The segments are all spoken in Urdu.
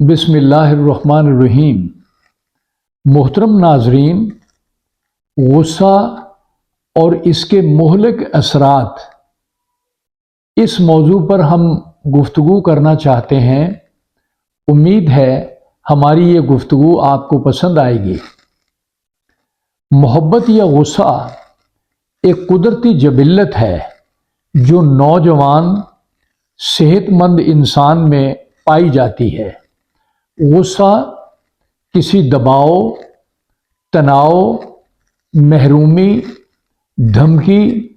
بسم اللہ الرحمن الرحیم۔ محترم ناظرین، غصہ اور اس کے مہلک اثرات، اس موضوع پر ہم گفتگو کرنا چاہتے ہیں۔ امید ہے ہماری یہ گفتگو آپ کو پسند آئے گی۔ محبت یا غصہ ایک قدرتی جبلت ہے جو نوجوان صحت مند انسان میں پائی جاتی ہے۔ غصہ کسی دباؤ، تناؤ، محرومی، دھمکی،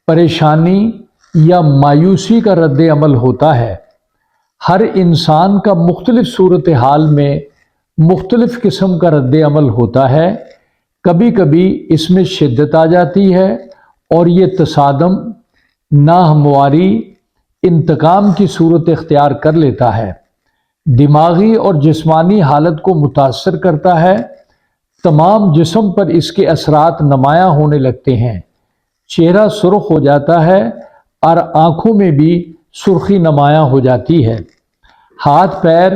پریشانی یا مایوسی کا رد عمل ہوتا ہے۔ ہر انسان کا مختلف صورتحال میں مختلف قسم کا رد عمل ہوتا ہے۔ کبھی کبھی اس میں شدت آ جاتی ہے اور یہ تصادم، ناہمواری، انتقام کی صورت اختیار کر لیتا ہے۔ دماغی اور جسمانی حالت کو متاثر کرتا ہے۔ تمام جسم پر اس کے اثرات نمایاں ہونے لگتے ہیں۔ چہرہ سرخ ہو جاتا ہے اور آنکھوں میں بھی سرخی نمایاں ہو جاتی ہے۔ ہاتھ پیر،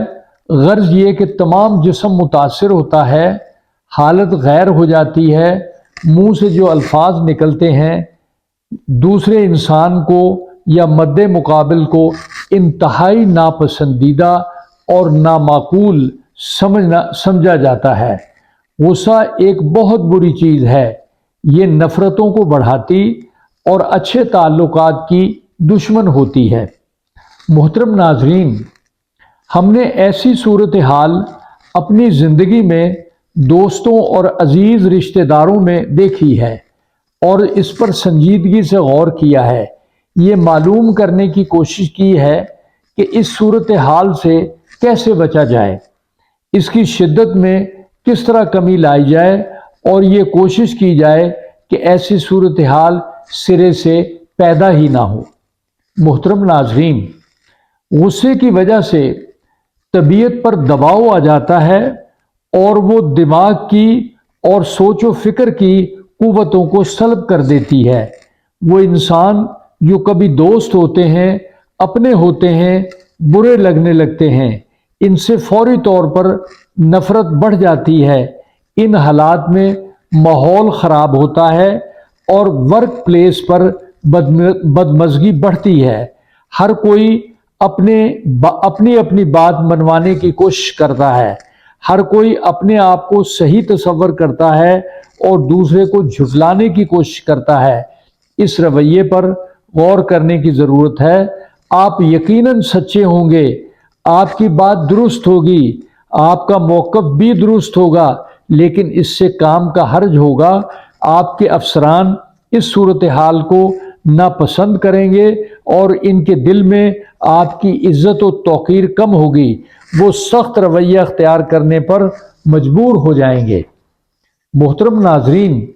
غرض یہ کہ تمام جسم متاثر ہوتا ہے۔ حالت غیر ہو جاتی ہے۔ منہ سے جو الفاظ نکلتے ہیں دوسرے انسان کو یا مد مقابل کو انتہائی ناپسندیدہ اور نامعقول سمجھا جاتا ہے۔ غصہ ایک بہت بری چیز ہے۔ یہ نفرتوں کو بڑھاتی اور اچھے تعلقات کی دشمن ہوتی ہے۔ محترم ناظرین، ہم نے ایسی صورتحال اپنی زندگی میں دوستوں اور عزیز رشتہ داروں میں دیکھی ہے اور اس پر سنجیدگی سے غور کیا ہے۔ یہ معلوم کرنے کی کوشش کی ہے کہ اس صورتحال سے کیسے بچا جائے، اس کی شدت میں کس طرح کمی لائی جائے اور یہ کوشش کی جائے کہ ایسی صورتحال سرے سے پیدا ہی نہ ہو۔ محترم ناظرین، غصے کی وجہ سے طبیعت پر دباؤ آ جاتا ہے اور وہ دماغ کی اور سوچ و فکر کی قوتوں کو سلب کر دیتی ہے۔ وہ انسان جو کبھی دوست ہوتے ہیں، اپنے ہوتے ہیں، برے لگنے لگتے ہیں، ان سے فوری طور پر نفرت بڑھ جاتی ہے۔ ان حالات میں ماحول خراب ہوتا ہے اور ورک پلیس پر بدمزگی بڑھتی ہے۔ ہر کوئی اپنی بات منوانے کی کوشش کرتا ہے۔ ہر کوئی اپنے آپ کو صحیح تصور کرتا ہے اور دوسرے کو جھٹلانے کی کوشش کرتا ہے۔ اس رویے پر غور کرنے کی ضرورت ہے۔ آپ یقیناً سچے ہوں گے، آپ کی بات درست ہوگی، آپ کا موقف بھی درست ہوگا، لیکن اس سے کام کا حرج ہوگا۔ آپ کے افسران اس صورتحال کو ناپسند کریں گے اور ان کے دل میں آپ کی عزت و توقیر کم ہوگی۔ وہ سخت رویہ اختیار کرنے پر مجبور ہو جائیں گے۔ محترم ناظرین،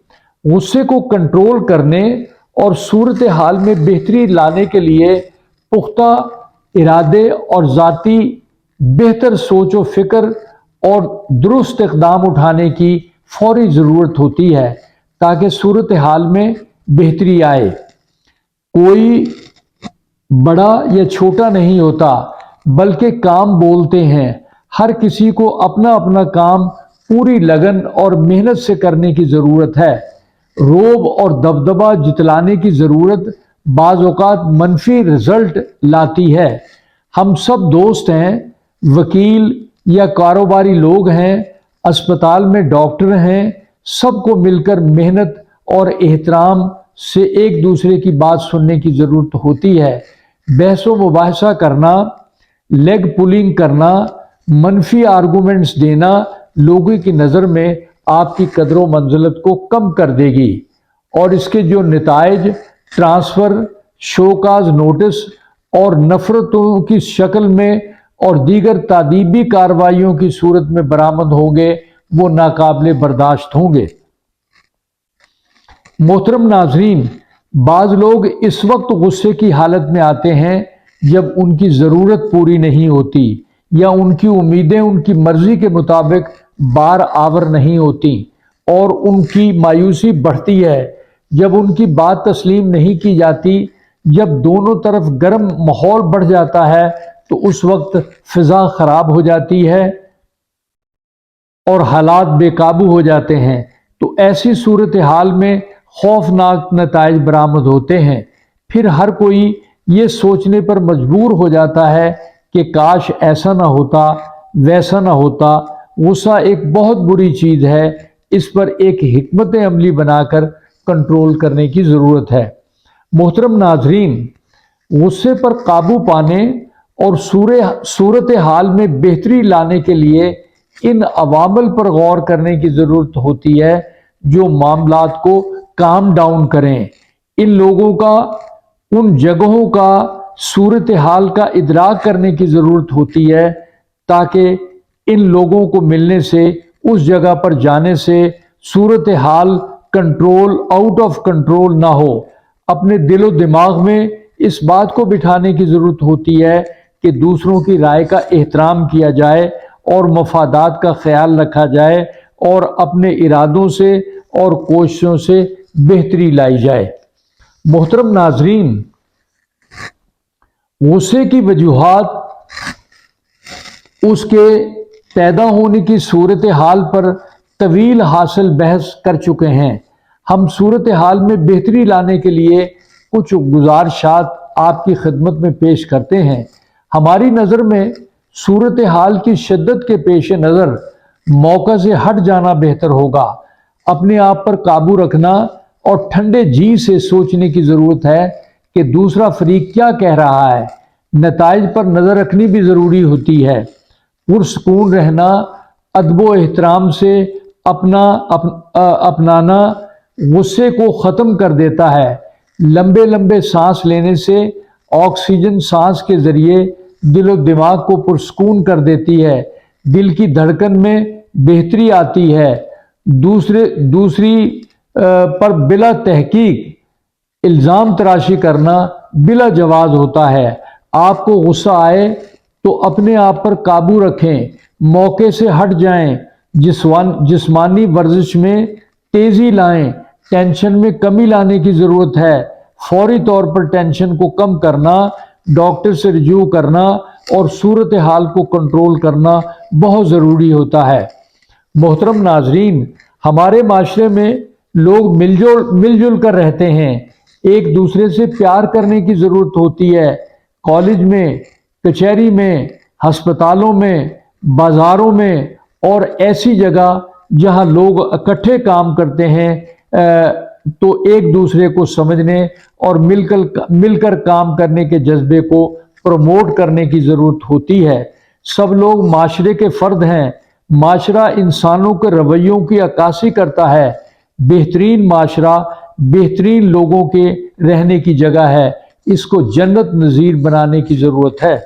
غصے کو کنٹرول کرنے اور صورتحال میں بہتری لانے کے لیے پختہ ارادے اور ذاتی بہتر سوچ و فکر اور درست اقدام اٹھانے کی فوری ضرورت ہوتی ہے تاکہ صورتحال میں بہتری آئے۔ کوئی بڑا یا چھوٹا نہیں ہوتا، بلکہ کام بولتے ہیں۔ ہر کسی کو اپنا اپنا کام پوری لگن اور محنت سے کرنے کی ضرورت ہے۔ روب اور دبدبہ جتلانے کی ضرورت بعض اوقات منفی رزلٹ لاتی ہے۔ ہم سب دوست ہیں، وکیل یا کاروباری لوگ ہیں، اسپتال میں ڈاکٹر ہیں، سب کو مل کر محنت اور احترام سے ایک دوسرے کی بات سننے کی ضرورت ہوتی ہے۔ بحث و مباحثہ کرنا، لیگ پولنگ کرنا، منفی آرگومنٹس دینا لوگوں کی نظر میں آپ کی قدر و منزلت کو کم کر دے گی اور اس کے جو نتائج ٹرانسفر، شوکاز نوٹس اور نفرتوں کی شکل میں اور دیگر تادیبی کارروائیوں کی صورت میں برآمد ہوں گے، وہ ناقابل برداشت ہوں گے۔ محترم ناظرین، بعض لوگ اس وقت غصے کی حالت میں آتے ہیں جب ان کی ضرورت پوری نہیں ہوتی یا ان کی امیدیں ان کی مرضی کے مطابق بار آور نہیں ہوتی اور ان کی مایوسی بڑھتی ہے۔ جب ان کی بات تسلیم نہیں کی جاتی، جب دونوں طرف گرم ماحول بڑھ جاتا ہے تو اس وقت فضا خراب ہو جاتی ہے اور حالات بے قابو ہو جاتے ہیں۔ تو ایسی صورتحال میں خوفناک نتائج برآمد ہوتے ہیں۔ پھر ہر کوئی یہ سوچنے پر مجبور ہو جاتا ہے کہ کاش ایسا نہ ہوتا، ویسا نہ ہوتا۔ غصہ ایک بہت بری چیز ہے، اس پر ایک حکمت عملی بنا کر کنٹرول کرنے کی ضرورت ہے۔ محترم ناظرین، غصے پر قابو پانے اور صورتحال میں بہتری لانے کے لیے ان عوامل پر غور کرنے کی ضرورت ہوتی ہے جو معاملات کو کام ڈاؤن کریں۔ ان لوگوں کا، ان جگہوں کا، صورتحال کا ادراک کرنے کی ضرورت ہوتی ہے تاکہ ان لوگوں کو ملنے سے، اس جگہ پر جانے سے صورتحال آؤٹ آف کنٹرول نہ ہو۔ اپنے دل و دماغ میں اس بات کو بٹھانے کی ضرورت ہوتی ہے کہ دوسروں کی رائے کا احترام کیا جائے اور مفادات کا خیال رکھا جائے اور اپنے ارادوں سے اور کوششوں سے بہتری لائی جائے۔ محترم ناظرین، غصے کی وجوہات اس کے پیدا ہونے کی صورتحال پر طویل حاصل بحث کر چکے ہیں۔ ہم صورتحال میں بہتری لانے کے لیے کچھ گزارشات آپ کی خدمت میں پیش کرتے ہیں۔ ہماری نظر میں صورتحال کی شدت کے پیش نظر موقع سے ہٹ جانا بہتر ہوگا۔ اپنے آپ پر قابو رکھنا اور ٹھنڈے جی سے سوچنے کی ضرورت ہے کہ دوسرا فریق کیا کہہ رہا ہے۔ نتائج پر نظر رکھنی بھی ضروری ہوتی ہے۔ پرسکون رہنا، ادب و احترام سے اپنانا غصے کو ختم کر دیتا ہے۔ لمبے لمبے سانس لینے سے آکسیجن سانس کے ذریعے دل و دماغ کو پرسکون کر دیتی ہے، دل کی دھڑکن میں بہتری آتی ہے۔ دوسری پر بلا تحقیق الزام تراشی کرنا بلا جواز ہوتا ہے۔ آپ کو غصہ آئے تو اپنے آپ پر قابو رکھیں، موقع سے ہٹ جائیں، جسمانی ورزش میں تیزی لائیں، ٹینشن میں کمی لانے کی ضرورت ہے۔ فوری طور پر ٹینشن کو کم کرنا، ڈاکٹر سے رجوع کرنا اور صورتحال کو کنٹرول کرنا بہت ضروری ہوتا ہے۔ محترم ناظرین، ہمارے معاشرے میں لوگ مل جل کر رہتے ہیں۔ ایک دوسرے سے پیار کرنے کی ضرورت ہوتی ہے۔ کالج میں، کچہری میں، ہسپتالوں میں، بازاروں میں اور ایسی جگہ جہاں لوگ اکٹھے کام کرتے ہیں تو ایک دوسرے کو سمجھنے اور مل کر کام کرنے کے جذبے کو پروموٹ کرنے کی ضرورت ہوتی ہے۔ سب لوگ معاشرے کے فرد ہیں۔ معاشرہ انسانوں کے رویوں کی عکاسی کرتا ہے۔ بہترین معاشرہ بہترین لوگوں کے رہنے کی جگہ ہے۔ اس کو جنت نظیر بنانے کی ضرورت ہے۔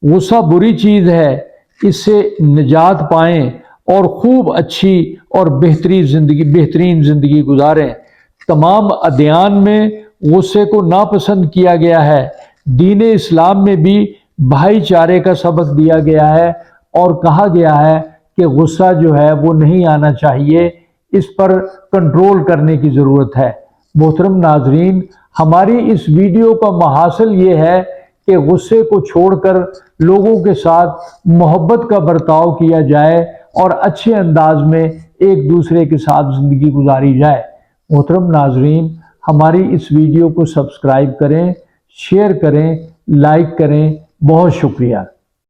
غصہ بری چیز ہے، اس سے نجات پائیں اور خوب اچھی اور بہترین زندگی گزاریں۔ تمام ادیان میں غصے کو ناپسند کیا گیا ہے۔ دین اسلام میں بھی بھائی چارے کا سبق دیا گیا ہے اور کہا گیا ہے کہ غصہ جو ہے وہ نہیں آنا چاہیے، اس پر کنٹرول کرنے کی ضرورت ہے۔ محترم ناظرین، ہماری اس ویڈیو کا محاصل یہ ہے کہ غصے کو چھوڑ کر لوگوں کے ساتھ محبت کا برتاؤ کیا جائے اور اچھے انداز میں ایک دوسرے کے ساتھ زندگی گزاری جائے۔ محترم ناظرین، ہماری اس ویڈیو کو سبسکرائب کریں، شیئر کریں، لائک کریں۔ بہت شکریہ۔